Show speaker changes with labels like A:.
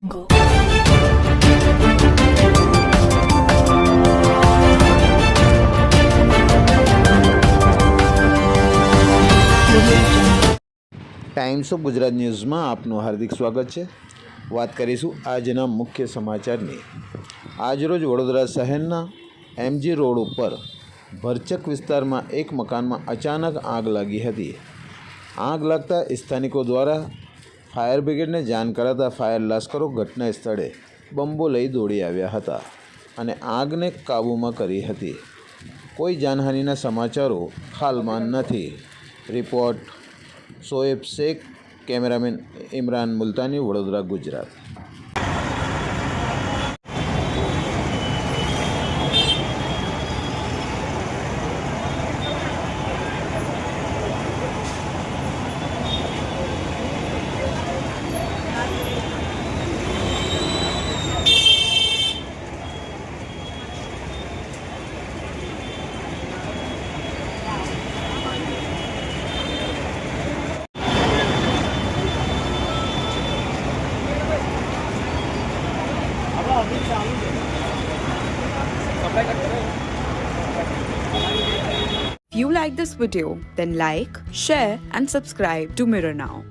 A: Go.
B: Times of Gujarat ન્યૂઝમાં આપનું હાર્દિક સ્વાગત છે. વાત કરીશું આજના મુખ્ય સમાચારની. આજરોજ વડોદરા શહેરના એમજી રોડ ઉપર ભરચક વિસ્તારમાં એક મકાનમાં અચાનક આગ લાગી હતી. આગ લાગતા સ્થાનિકો દ્વારા ફાયર બ્રિગેડને જાણ કરાતા ફાયર લશ્કરો ઘટના સ્થળે બંબો લઈ દોડી આવ્યા હતા અને આગને કાબૂમાં કરી હતી. કોઈ જાનહાનિના સમાચારો હાલમાં નથી. Report Shoaib Shaikh, cameraman Imran Multani, Vadodara, Gujarat.
C: If you like this video, then like, share and subscribe to Mirror Now.